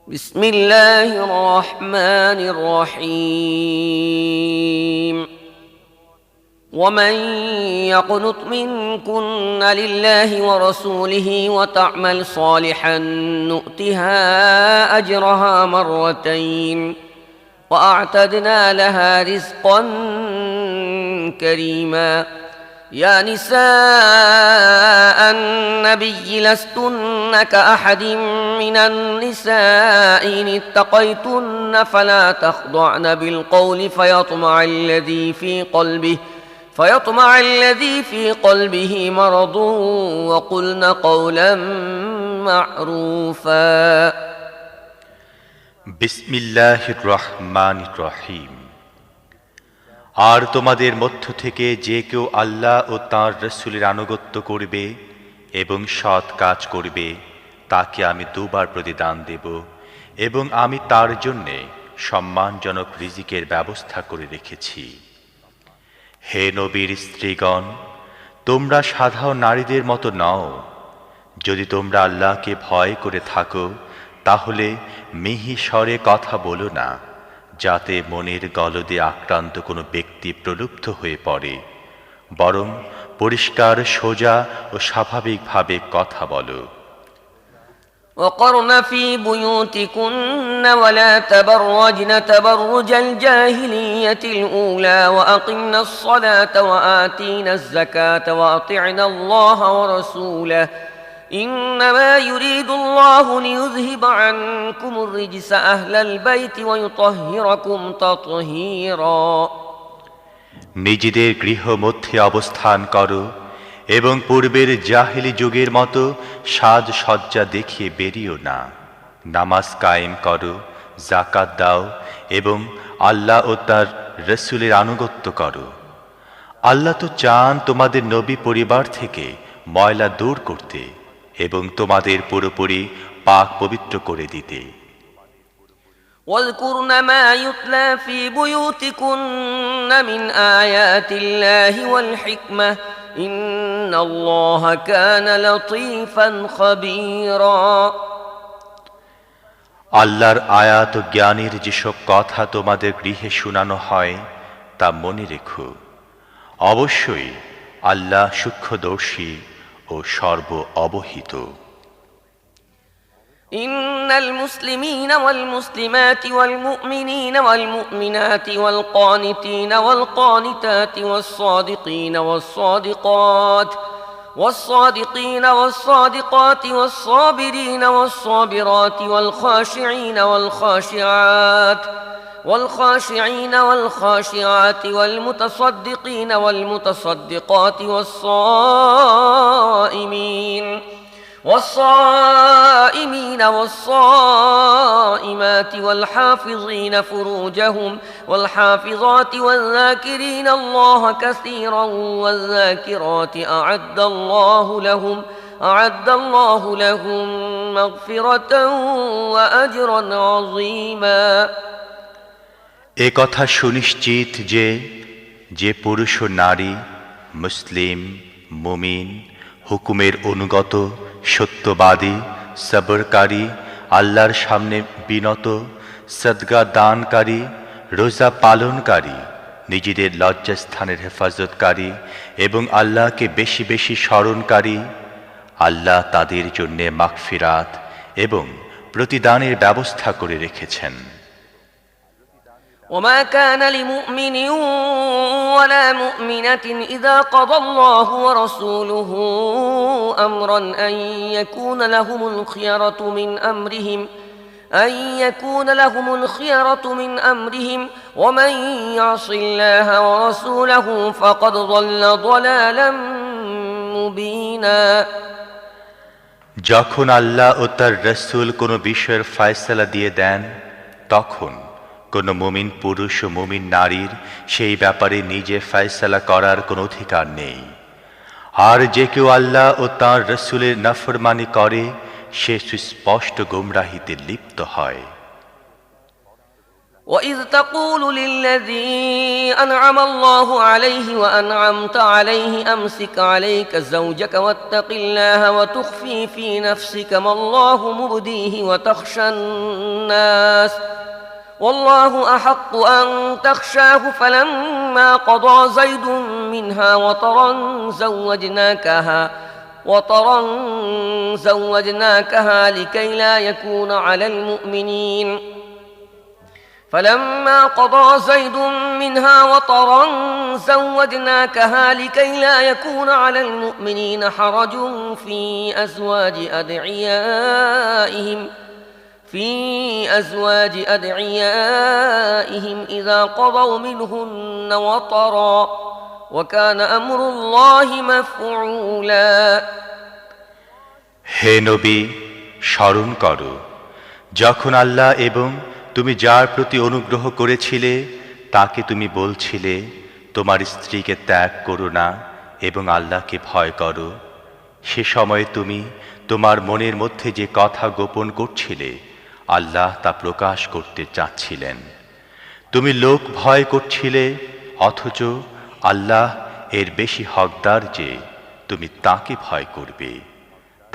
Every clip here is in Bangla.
بسم الله الرحمن الرحيم ومن يقنت منكن لله ورسوله وتعمل صالحا نؤتها أجرها مرتين وأعتدنا لها رزقا كريما يا نساء النبي لستن كأحد من النساء إن اتقيتن فلا تخضعن بالقول فيطمع الذي في قلبه مرض وقلن قولا معروفا বিসমিল্লাহির রহমানির রহিম। আর তোমাদের মধ্য থেকে যে কেউ আল্লাহ ও তাঁর রাসূলের আনুগত্য করবে এবং সৎ কাজ করবে তাকে আমি দুবার প্রতিদান দেব এবং আমি তার জন্যে সম্মানজনক রিজিকের ব্যবস্থা করে রেখেছি। হে নবীর স্ত্রীগণ, তোমরা সাধারণ নারীদের মতো নও। যদি তোমরা আল্লাহকে ভয় করে থাকো তাহলে মিহি স্বরে কথা বলো না, যাতে মনের গলদে আক্রান্ত কোনো ব্যক্তি প্রলুব্ধ হয়ে পড়ে, বরং পরিষ্কার সোজা ও স্বাভাবিকভাবে কথা বলো। وقرن في بيوتكن ولا تبرجن تبرج الجاهلية الأولى وأقمنا الصلاة وآتينا الزكاة وأطعنا الله ورسوله إنما يريد الله ليذهب عنكم الرجس أهل البيت ويطهركم تطهيرا নিজেদের গৃহ মধ্যে অবস্থান করো এবং পূর্বের জাহেলি যুগের মতো সাজসজ্জা দেখিয়ে বেরিও না। নামাজ কায়েম করো, যাকাত দাও এবং আল্লাহ ও তার রাসূলের আনুগত্য করো। আল্লাহ তো চান তোমাদের নবী পরিবার থেকে ময়লা দূর করতে এবং তোমাদের পুরোপুরি পাক পবিত্র করে দিতে। واذكرن ما يتلى في بيوتكن من آيات الله والحكمة إن الله كان لطيفا خبيرا আল্লাহর আয়াত ও জ্ঞানের যেসব কথা তোমাদের গৃহে শোনানো হয় তা মনে রেখো। অবশ্যই আল্লাহ সূক্ষ্মদর্শী ও সর্ব অবহিত। إن المسلمين والمسلمات والمؤمنين والمؤمنات والقانتين والقانتات والصادقين والصادقات والصابرين والصابرات والخاشعين والخاشعات والمتصدقين والمتصدقات والصائمين والصائمات والحافظين فروجهم والحافظات والذاكرين الله كثيرا والذاكرات أعد الله لهم مغفرة وأجرا عظيما এ কথা সুনিশ্চিত যে যে পুরুষ ও নারী, মুসলিম, মুমিন, হুকুমের অনুগত, সত্যবাদী, সবরকারী, আল্লাহর সামনে বিনত, সদকা দানকারী, রোজা পালনকারী, নিজেদের লজ্জাস্থানের হেফাজতকারী এবং আল্লাহকে বেশি বেশি স্মরণকারী, আল্লাহ তাদের জন্যে মাগফিরাত এবং প্রতিদানের ব্যবস্থা করে রেখেছেন। وما كان لمؤمن ولا مؤمنة إذا قضى الله ورسوله أمرا أن يكون لهم الخيرة من أمرهم ومن يعص الله ورسوله فقد ضل ضلالا مبينا যখন আল্লাহ ও তার রাসূল কোনো বিষয়ের ফয়সালা দিয়ে দেন তখন কোনো মুমিন পুরুষ ও মুমিন নারীর সেই ব্যাপারে নিজে ফয়সালা করার কোনো অধিকার নেই। আর যে কেউ আল্লাহ ও তাঁর রাসূলের নাফরমানি করে সে সুস্পষ্ট গোমরাহিতে লিপ্ত হয়। وإذ تقول للذي أنعم الله عليه وأنعمت عليه أمسك عليك زوجك واتق الله وتخفي في نفسك ما الله مبديه وتخشى الناس والله أحق أن تخشاه فلما قضى زيد منها وطرا زوجناكها لكي لا يكون على المؤمنين فلما قضى زيد منها وطرا زوجناكها لكي لا يكون على المؤمنين حرج في أزواج أدعيائهم إذا قضوا منهن وطرا وكان أمر الله مفعولا হে নবী, স্মরণ করো যখন আল্লাহ এবং তুমি যার প্রতি অনুগ্রহ করেছিলে তাকে তুমি বলছিলে, তোমার স্ত্রীকে ত্যাগ করো না এবং আল্লাহকে ভয় করো। সে সময়ে তুমি তোমার মনের মধ্যে যে কথা গোপন করছিলে আল্লাহ তা প্রকাশ করতে চাচ্ছিলেন। তুমি লোক ভয় করছিলে, অথচ আল্লাহ এর বেশি হকদার যে তুমি তাকে ভয় করবে।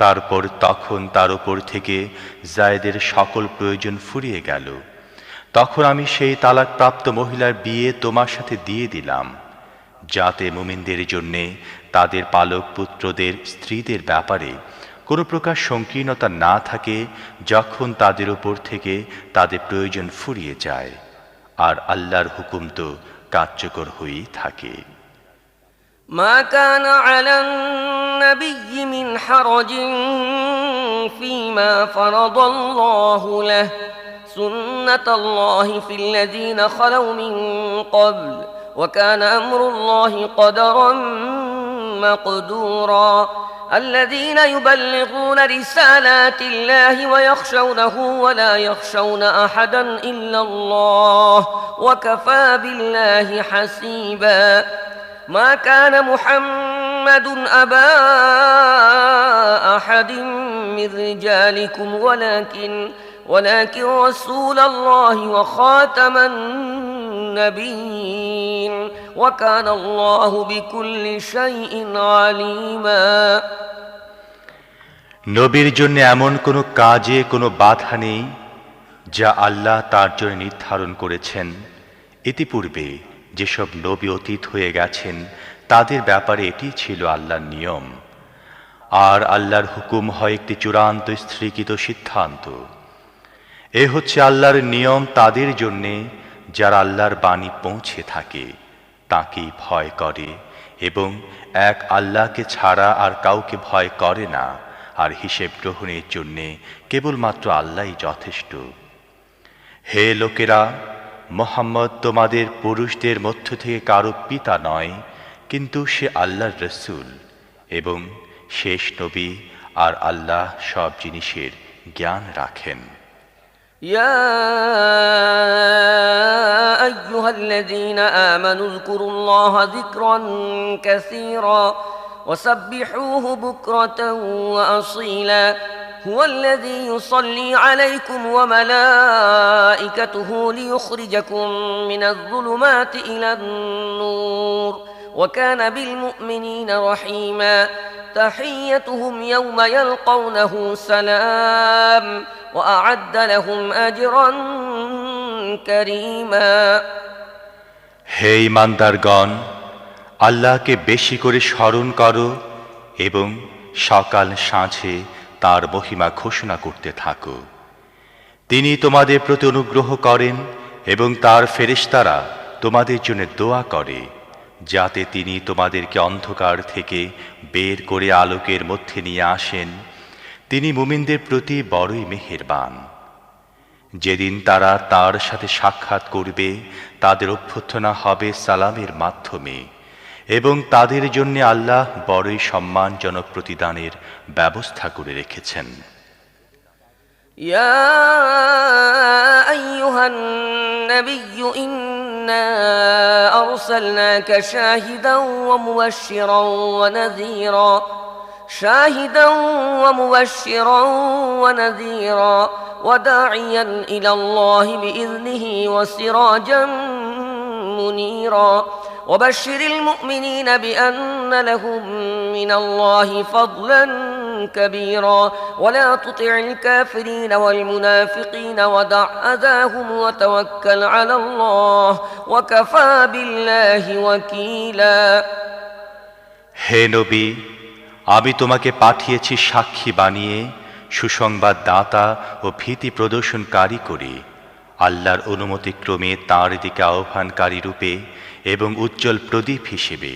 তারপর তখন তার উপর থেকে জায়েদের সকল প্রয়োজন ফুরিয়ে গেল। তখন আমি সেই তালাকপ্রাপ্ত মহিলার বিয়ে তোমার সাথে দিয়ে দিলাম, যাতে মুমিনদের জন্যে তাদের পালক পুত্রদের স্ত্রীদের ব্যাপারে কোনো প্রকার সংকীর্ণতা না থাকে যখন তাদের উপর থেকে তাদের প্রয়োজন ফুরিয়ে যায়, আর আল্লাহর হুকুম তো কার্যকর হয়েই থাকে। ما كان على النبي من حرج فيما فرض الله له سنة الله في الذين خلوا من قبل وكان أمر الله قدرا مقدورا الذين يبلغون رسالات الله ويخشونه ولا يخشون أحدا إلا الله وكفى بالله حسيبا ما كان محمد أبا أحد من رجالكم ولكن رسول الله وخاتم النبيين وكان الله بكل شيء عليما নবীর জন্য এমন কোনো কাজে কোনো বাধা নেই যা আল্লাহ তার জন্য নির্ধারণ করেছেন। ইতিপূর্বে যেসব নবী অতীত হয়ে গেছেন তাদের ব্যাপারে এটি ছিল আল্লাহর নিয়ম, আর আল্লাহর হুকুম হয় একটি চূড়ান্ত স্থিরকৃত সিদ্ধান্ত। এ হচ্ছে আল্লাহর নিয়ম তাদের জন্যে যারা আল্লাহর বাণী পৌঁছে থাকে, তাকেই ভয় করে এবং এক আল্লাহকে ছাড়া আর কাউকে ভয় করে না, আর হিসেব গ্রহণের জন্যে কেবলমাত্র আল্লাহই যথেষ্ট। হে লোকেরা, মুহাম্মদ তোমাদের পুরুষদের মধ্য থেকে কারো পিতা নয়, কিন্তু সে আল্লাহর রাসূল এবং শেষ নবী, আর আল্লাহ সব জিনিসের জ্ঞান রাখেন। يا أيها الذين آمنوا اذكروا الله ذكرا كثيرا وسبحوه بكرة وأصيلا هو الذي يصلي عليكم وملائكته ليخرجكم من الظلمات إلى النور وكان بالمؤمنين رحيما تحيتهم يوم يلقونه سلام وأعد لهم أجرا كريما হে ঈমানদারগণ, আল্লাহকে বেশি করে স্মরণ করো এবং সকাল সাঁঝে তার মহিমা ঘোষণা করতে থাকো। তিনি তোমাদের প্রতি অনুগ্রহ করেন এবং তার ফেরেশতারা তোমাদের জন্য দোয়া করে, যাতে তিনি তোমাদেরকে অন্ধকার থেকে বের করে আলোকের মধ্যে নিয়ে আসেন। তিনি মুমিনদের প্রতি বড়ই মেহেরবান। যেদিন তারা তার সাথে সাক্ষাৎ করবে তাদের অভ্যর্থনা হবে সালামের মাধ্যমে, এবং তাদের জন্য আল্লাহ বড়ই সম্মানজনক প্রতিদানের ব্যবস্থা করে রেখেছেন। ইয়া আইয়ুহান নাবিয়্যু ইন্না আরসালনাকা শাহিদান ওয়া মুবাশশিরান ওয়া নাযীরা شاهدا ومبشرا ونذيرا وداعيا إلى الله بإذنه وسراجا منيرا وبشر المؤمنين بأن لهم من الله فضلا كبيرا ولا تطع الكافرين والمنافقين ودع أذاهم وتوكل على الله وكفى بالله وكيلا হে নবী, আমি তোমাকে পাঠিয়েছি সাক্ষী বানিয়ে, সুসংবাদ দাতা ও ভীতি প্রদর্শনকারী করে, আল্লাহর অনুমতিক্রমে তাঁর দিকে আহ্বানকারী রূপে এবং উজ্জ্বল প্রদীপ হিসেবে।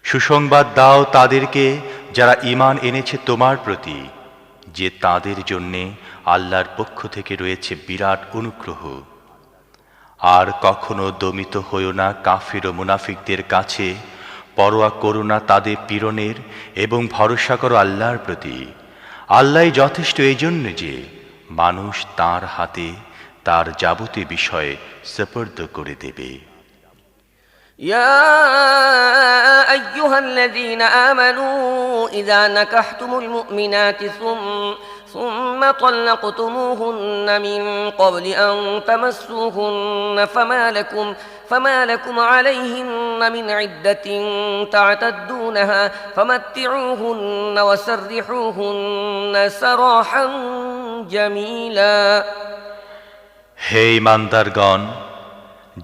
সুসংবাদ দাও তাদেরকে যারা ঈমান এনেছে তোমার প্রতি, যে তাদের জন্যে আল্লাহর পক্ষ থেকে রয়েছে বিরাট অনুগ্রহ। আর কখনো দমিত হইও না কাফির ও মুনাফিকদের কাছে, পরোয়া করো না তাদের পীড়নের এবং ভরসা করো আল্লাহর প্রতি। আল্লাহই যথেষ্ট এই জন্য যে মানুষ তাঁর হাতে তার যাবতীয় বিষয়ে সুপর্দ করে দেবে। يا أيها الذين آمنوا إذا نكحتم المؤمنات ثم طلقتموهن من قبل أن تمسوهن فما لكم عليهن من عدة تعتدونها فمتعوهن وسرحوهن سراحا جميلا হে ঈমানদারগণ,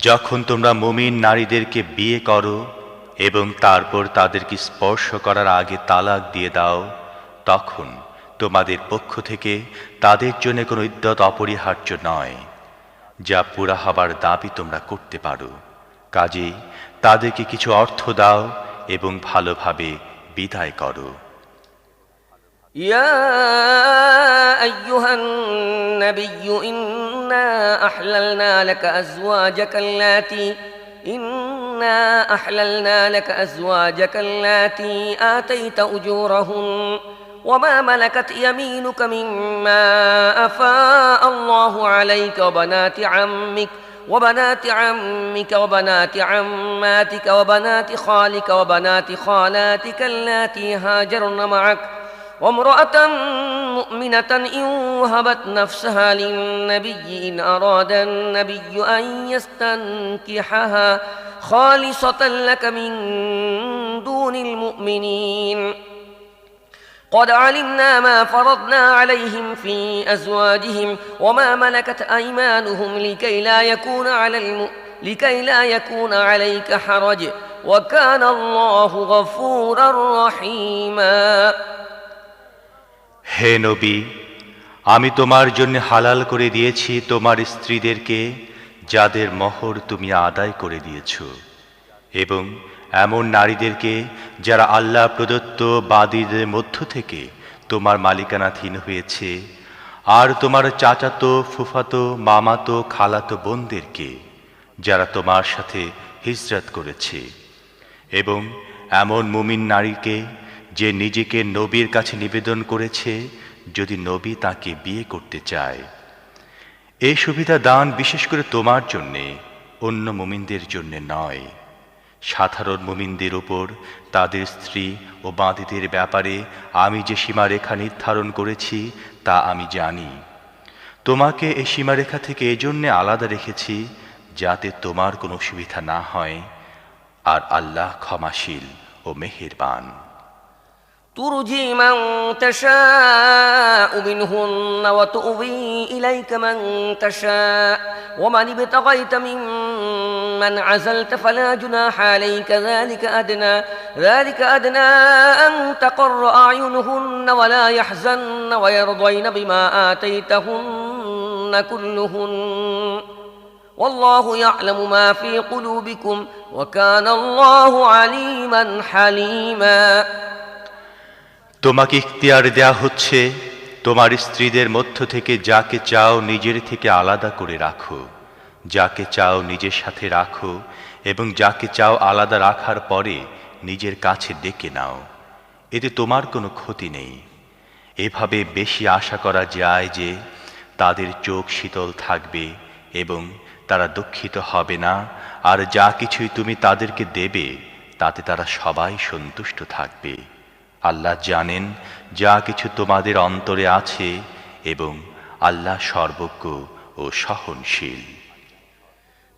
যখন তোমরা মুমিন নারীদেরকে বিয়ে করো এবং তারপর তাদেরকে স্পর্শ করার আগে তালাক দিয়ে দাও, তখন তোমাদের পক্ষ থেকে তাদের জন্য কোনো ইদ্যত অপরিহার্য নয়, যা পুরা হবার দাবি তোমরা করতে পারো। কাজেই তাদেরকে কিছু অর্থ দাও এবং ভালোভাবে বিদায় করো। يا أيها النبي إنا أحللنا لك أزواجك اللاتي آتيت أجورهن وما ملكت يمينك مما أفاء الله عليك وبنات عمك وبنات عماتك وبنات خالك وبنات خالاتك اللاتي هاجرن معك وامرأة مؤمنة إن وهبت نفسها للنبي إن أراد النبي أن يستنكحها خالصة لك من دون المؤمنين قد علمنا ما فرضنا عليهم في أزواجهم وما ملكت أيمانهم لكي لا يكون عليك حرج وكان الله غفورا رحيما হে নবী, আমি তোমার জন্য হালাল করে দিয়েছি তোমার স্ত্রীদেরকে যাদের মোহর তুমি আদায় করে দিয়েছ, এবং এমন নারীদেরকে যারা আল্লাহ প্রদত্ত বাদীদের মধ্য থেকে তোমার মালিকানাধীন হয়েছে, আর তোমার চাচাতো, ফুফাতো, মামাতো, খালাতো বোনদেরকে যারা তোমার সাথে হিজরত করেছে, এবং এমন মুমিন নারীকে যে নিজেকে নবীর কাছে নিবেদন করেছে যদি নবী তাকে বিয়ে করতে চায়। এই সুবিধা দান বিশেষ করে তোমার জন্যে, অন্য মুমিনদের জন্য নয়। সাধারণ মুমিনদের উপর তাদের স্ত্রী ও বাঁদীদের ব্যাপারে আমি যে সীমারেখা নির্ধারণ করেছি তা আমি জানি। তোমাকে এই সীমারেখা থেকে এজন্যে আলাদা রেখেছি যাতে তোমার কোনো অসুবিধা না হয়, আর আল্লাহ ক্ষমাশীল ও মেহেরবান। ترجي من تشاء منهن وتؤوي إليك من تشاء ومن ابتغيت ممن عزلت فلا جناح عليك ذلك أدنى أن تقر أعينهن ولا يحزن ويرضين بما آتيتهن كلهن والله يعلم ما في قلوبكم وكان الله عليما حليما তোমাকে ইখতিয়ার দেয়া হচ্ছে তোমার স্ত্রীদের মধ্য থেকে যাকে চাও নিজের থেকে আলাদা করে রাখো, যাকে চাও নিজের সাথে রাখো, এবং যাকে চাও আলাদা রাখার পরে নিজের কাছে ডেকে নাও। এতে তোমার কোনো ক্ষতি নেই। এভাবে বেশি আশা করা যায় যে তাদের চোখ শীতল থাকবে এবং তারা দুঃখিত হবে না, আর যা কিছুই তুমি তাদেরকে দেবে তাতে তারা সবাই সন্তুষ্ট থাকবে। আল্লাহ জানেন যা কিছু তোমাদের অন্তরে আছে এবং আল্লাহ সর্বজ্ঞ ও সহনশীল।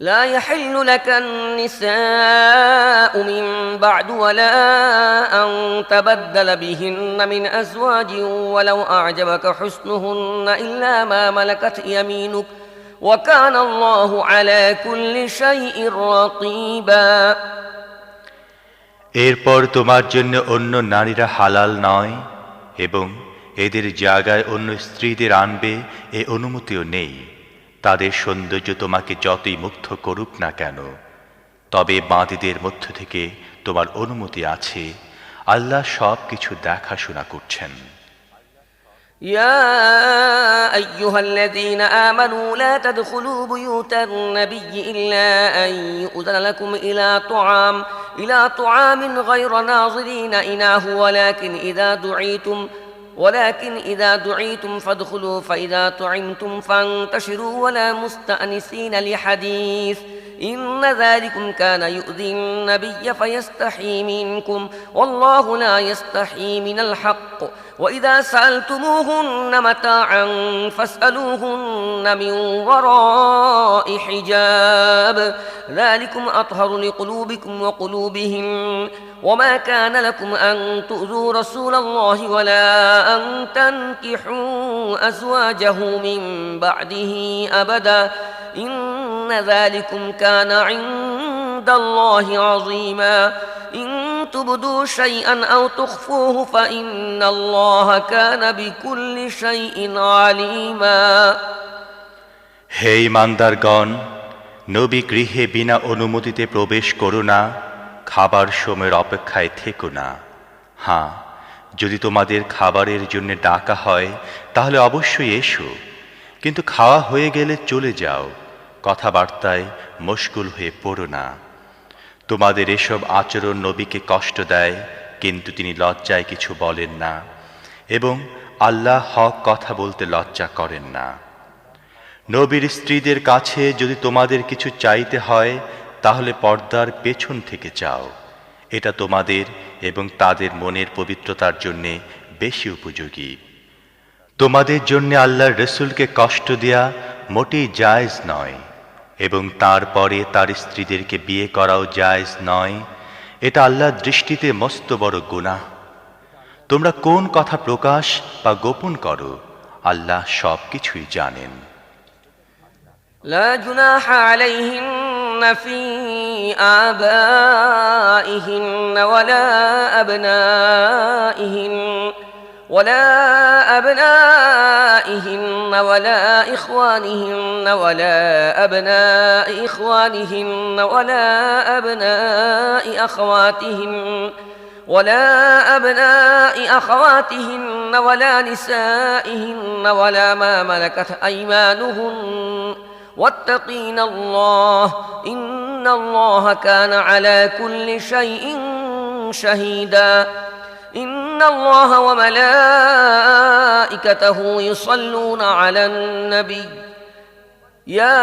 لا يحل لك النساء من بعد ولا أن تبدل بهن من أزواج ولو أعجبك حسنهن إلا ما ملكت يمينك وكان الله على كل شيء رقيبا। এরপর তোমার জন্য অন্য নারীরা হালাল নয় এবং এদের জায়গায় অন্য স্ত্রীদের আনবে এ অনুমতিও নেই। তাদের সৌন্দর্য তোমাকে যতই মুগ্ধ করুক না কেন, তবে বাঁদীদের মধ্য থেকে তোমার অনুমতি আছে। আল্লাহ সব কিছু দেখাশোনা করছেন। يا أيها الذين آمنوا لا تدخلوا بيوت النبي إلا أن يؤذن لكم إلى طعام غير ناظرين إناه ولكن إذا دعيتم فادخلوا فإذا طعمتم فانتشروا ولا مستأنسين لحديث إن ذلكم كان يؤذي النبي فيستحي منكم والله لا يستحي من الحق وإذا سألتموهن متاعا فاسألوهن من وراء حجاب ذلكم أطهر لقلوبكم وقلوبهم وما كان لكم أن تؤذوا رسول الله ولا أن تنكحوا أزواجه من بعده أبدا إن ذلكم كان عند الله عظيما إن تبدوا شيئا أو تخفوه فإن الله كان بكل شيء عليما। হে ঈমানদারগণ, নবী গৃহে বিনা অনুমতিতে প্রবেশ করো না, খাবার সময়ের অপেক্ষায় থেকো না। হ্যাঁ, যদি তোমাদের খাবারের জন্য ডাকা হয় তাহলে অবশ্যই এসো, কিন্তু খাওয়া হয়ে গেলে চলে যাও, কথাবার্তায় মশগুল হয়ে পড়ো না। তোমাদের এসব আচরণ নবীকে কষ্ট দেয়, কিন্তু তিনি লজ্জায় কিছু বলেন না এবং আল্লাহ হক কথা বলতে লজ্জা করেন না। নবীর স্ত্রীদের কাছে যদি তোমাদের কিছু চাইতে হয় তাহলে পর্দার পেছন থেকে চাও, এটা তোমাদের এবং তাদের মনের পবিত্রতার জন্যে বেশি উপযোগী। তোমাদের জন্য আল্লাহর রসুলকে কষ্ট দেয়া মোটেই জায়েজ নয় এবং তারপরে তার স্ত্রীদেরকে বিয়ে করাও জায়েজ নয়। এটা আল্লাহর দৃষ্টিতে মস্ত বড় গুনাহ। তোমরা কোন কথা প্রকাশ বা গোপন করো, আল্লাহ সব কিছুই জানেন। لا جناح عليهن في آبائهن ولا أبنائهن ولا إخوانهن ولا أبناء إخوانهن ولا أبناء أخواتهن ولا نسائهن ولا ما ملكت أيمانهن واتقين الله إن الله كان على كل شيء شهيدا إن الله وملائكته يصلون على النبي يا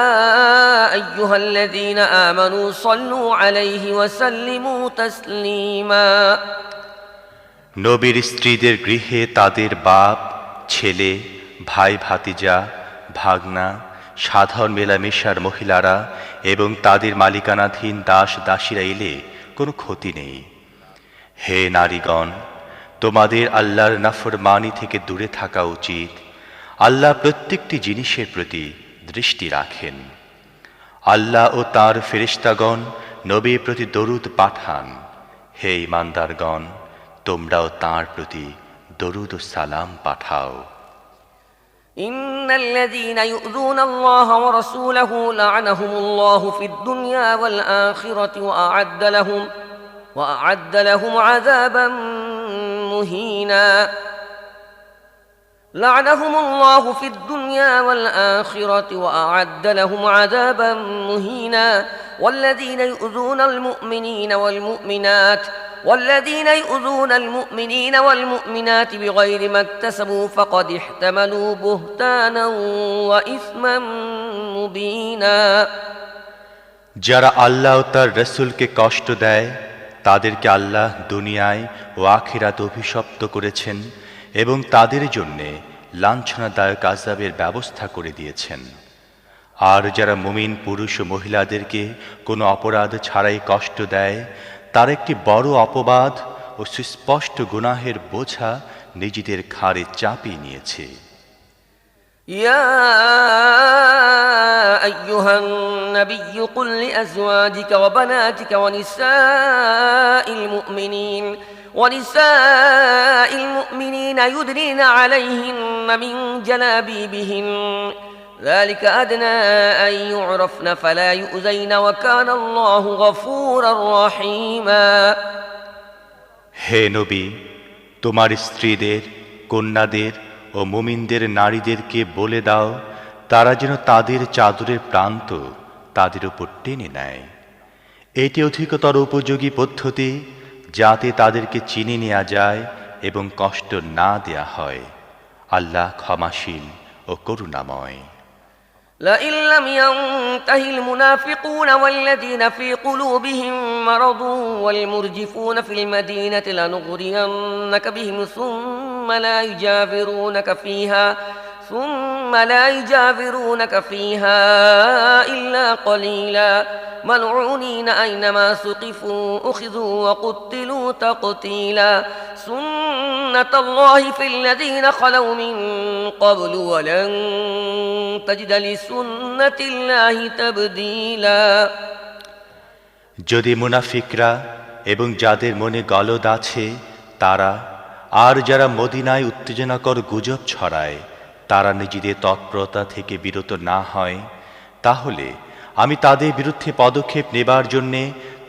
أيها الذين آمنوا صلوا عليه وسلموا تسليما। নবীর স্ত্রীদের গৃহে তাদের বাপ, ছেলে, ভাই, ভাতিজা, ভাগনা, সাধারণ মেলামেশার মহিলারা এবং তাদের মালিকানাধীন দাস দাসীরা এলে কোনো ক্ষতি নেই। হে নারীগণ, তোমাদের আল্লাহর নাফরমানি থেকে দূরে থাকা উচিত। আল্লাহ প্রত্যেকটি জিনিসের প্রতি দৃষ্টি রাখেন। আল্লাহ ও তার ফেরেশতাগণ নবীর প্রতি দরুদ পাঠান। হে ঈমানদারগণ, তোমরাও তার প্রতি দরুদ ও সালাম পাঠাও। إن الذين يؤذون الله ورسوله لعنهم الله في الدنيا والآخرة وأعد لهم عذابا مهينا لعنهم الله في الدنيا والآخرة وأعد لهم عذابا مهينا والذين يؤذون المؤمنين والمؤمنات بغير ما اكتسبوا فقد احتملوا بهتانا وإثما مبينا। যারা আল্লাহ ও তার রসুলকে কষ্ট দেয় তাদেরকে আল্লাহ দুনিয়ায় ও আখিরাতে অভিশপ্ত করেছেন এবং তাদের জন্যে লাঞ্ছনাদায়ক আযাবের ব্যবস্থা করে দিয়েছেন। আর যারা মুমিন পুরুষ ও মহিলাদেরকে কোনো অপরাধ ছাড়াই কষ্ট দেয়, তার একটি বড় অপবাদ ও সুস্পষ্ট গুনাহের বোঝা নিজেদের ঘাড়ে চাপিয়ে নিয়েছে। يا أيها النبي قل لأزواجك وبناتك ونساء المؤمنين يدنين عليهن من جلابيبهن ذلك أدنى أن يعرفن فلا يؤذين وكان الله غفورا رحيما। হে নবী, তোমার স্ত্রীদের, কন্যাদের ও মুমিনদের নারীদেরকে বলে দাও তারা যেন তাদের চাদরের প্রান্ত তাদের উপর টেনে নেয়। এটি অধিকতর উপযোগী পদ্ধতি যাতে তাদেরকে চিনে নেওয়া যায় এবং কষ্ট না দেয়া হয়। আল্লাহ ক্ষমাশীল ও করুণাময়। لئن لم ينته المنافقون والذين في قلوبهم مرض والمرجفون في المدينة لنغرينك بهم ثم لا يجاورونك فيها إلا قليلا ملعونين أينما ثقفوا أخذوا وقتلوا تقتيلا سنة الله في الذين خلوا من قبل ولن تجد لسنة الله تبديلا। যদি মুনাফিকরা এবং যাদের মনে গলদ আছে তারা আর যারা মদিনায় উত্তেজনাকর গুজব ছড়ায় তারা নিজেদের তৎপরতা থেকে বিরত না হয়, তাহলে আমি তাদের বিরুদ্ধে পদক্ষেপ নেবার জন্যে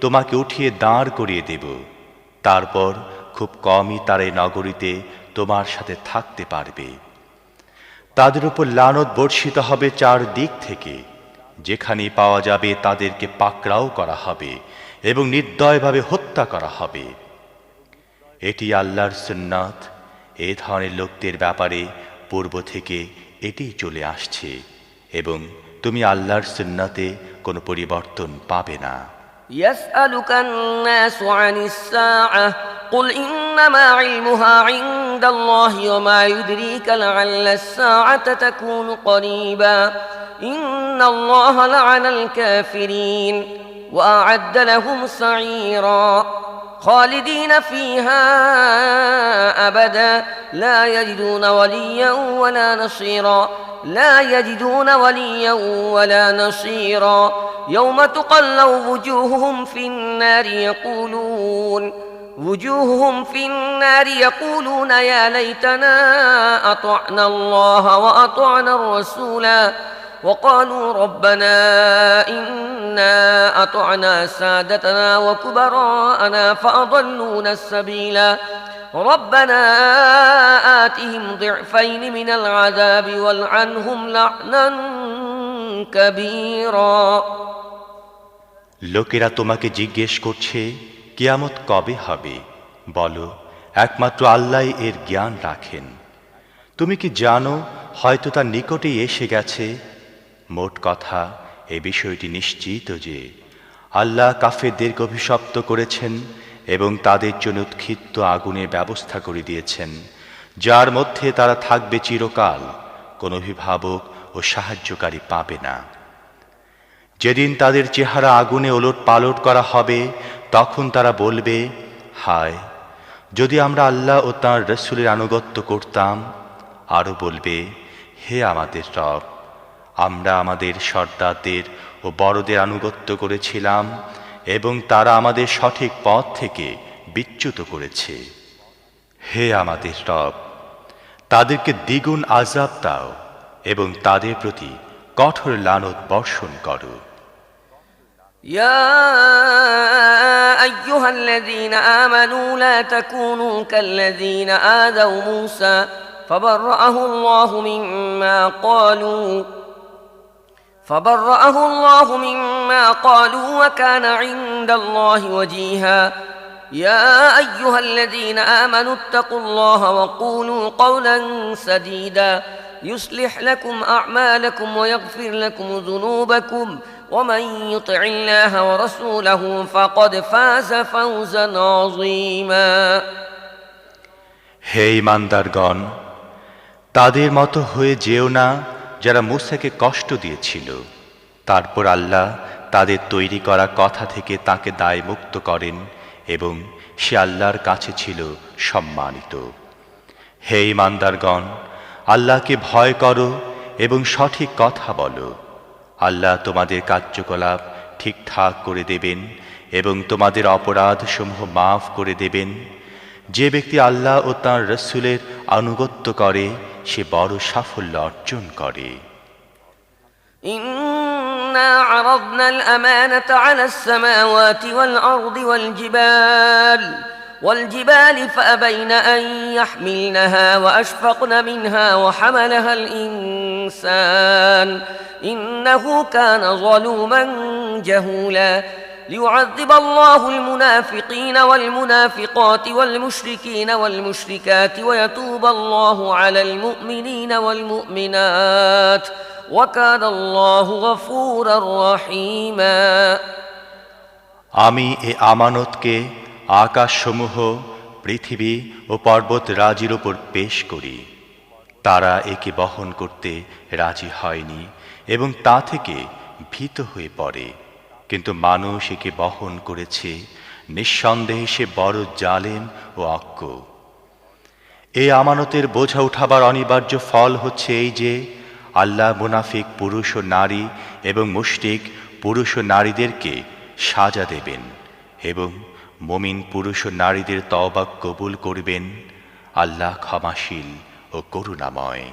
তোমাকে উঠিয়ে দাঁড় করিয়ে দেব। তারপর খুব কমই তারা এই নগরীতে তোমার সাথে থাকতে পারবে। তাদের উপর লানত বর্ষিত হবে চারদিক থেকে, যেখানে পাওয়া যাবে তাদেরকে পাকড়াও করা হবে এবং নির্দয়ভাবে হত্যা করা হবে। এটি আল্লাহর সুন্নাত। এ ধরনের লোকদের ব্যাপারে পূর্ব থেকে এটি চলে আসছে এবং তুমি আল্লাহর সুন্নাতে কোনো পরিবর্তন পাবে না। يسألك الناس عن الساعة قل إنما علمها عند الله وما يدريك لعل الساعة تكون قريبا إن الله لعن الكافرين وأعد لهم سعيرا خالدين فيها أبدا لا يجدون وليا ولا نصيرا يوم تقلب وجوههم في النار يقولون يا ليتنا أطعنا الله وأطعنا الرسولا وقالوا ربنا إنا أطعنا سادتنا وكبراءنا فأضلونا السبيلا ربنا آتهم ضعفين من العذاب والعنهم لعنا كبيرا। লোকেরা তোমাকে জিজ্ঞেস করছে কিয়ামত কবে হবে, বলো একমাত্র আল্লাহ এর জ্ঞান রাখেন। তুমি কি জানো হয়তো তার নিকটেই এসে গেছে। মোট কথা এই বিষয়টি নিশ্চিত যে আল্লাহ কাফেরদেরকে অভিশপ্ত করেছেন এবং তাদের জন্য উৎক্ষিপ্ত আগুনের ব্যবস্থা করে দিয়েছেন, যার মধ্যে তারা থাকবে চিরকাল, কোনো অভিভাবক ও সাহায্যকারী পাবে না। যেদিন তাদের চেহারা আগুনে ওলট পালট করা হবে তখন তারা বলবে, হায় যদি আমরা আল্লাহ ও তাঁর রাসূলের আনুগত্য করতাম। আরও বলবে, হে আমাদের রব, আমরা আমাদের সর্দারদের ও বড়দের আনুগত্য করেছিলাম এবং তারা আমাদের সঠিক পথ থেকে বিচ্যুত করেছে। হে আমাদের রব, তাদেরকে দ্বিগুণ আযাব দাও এবং তাদের প্রতি কঠোর লানত বর্ষণ করো। يا أيها الذين آمنوا لا تكونوا كالذين آذوا موسى فبرأه الله مما قالوا وكان عند الله وجيها يا أيها الذين آمنوا اتقوا الله وقولوا قولا سديدا يصلح لكم أعمالكم ويغفر لكم ذنوبكم ومن يطع الله ورسوله فقد فاز فوزا عظيما হে ঈমানদারগণ, তাদের মতো হয়ে যেও না যারা মূসাকে কষ্ট দিয়েছিল। তারপর আল্লাহ তাদের তৈরি করা কথা থেকে তাকে দায়মুক্ত করেন এবং সে আল্লাহর কাছে ছিল সম্মানিত। হে ঈমানদারগণ, আল্লাহকে ভয় করো এবং সঠিক কথা বলো। আল্লাহ তোমাদের কার্যকলাপ ঠিকঠাক করে দেবেন এবং তোমাদের অপরাধসমূহ মাফ করে দেবেন। যে ব্যক্তি আল্লাহ ও তাঁর রাসূলের আনুগত্য করে সে বড় সাফল্য অর্জন করে। إنا عرضنا الأمانة على السماوات والأرض والجبال فأبين أن يحملنها وأشفقن منها وحملها الإنسان إنه كان ظلوما جهولا ليعذب الله المنافقين والمنافقات والمشركين والمشركات ويتوب الله على المؤمنين والمؤمنات وكان الله غفورا رحيما আমি এ আমানতকে আকাশসমূহ, পৃথিবী ও পর্বত রাজির উপর পেশ করি। তারা একে বহন করতে রাজি হয়নি এবং তা থেকে ভীত হয়ে পড়ে, কিন্তু মানুষ একে বহন করেছে। নিঃসন্দেহে সে বড় জালেম ও অজ্ঞ। এই আমানতের বোঝা উঠাবার অনিবার্য ফল হচ্ছে এই যে আল্লাহ মুনাফিক পুরুষ ও নারী এবং মুশরিক পুরুষ ও নারীদেরকে সাজা দেবেন এবং মুমিন পুরুষ ও নারীদের তওবা কবুল করবেন। আল্লাহ ক্ষমাশীল ও করুণাময়।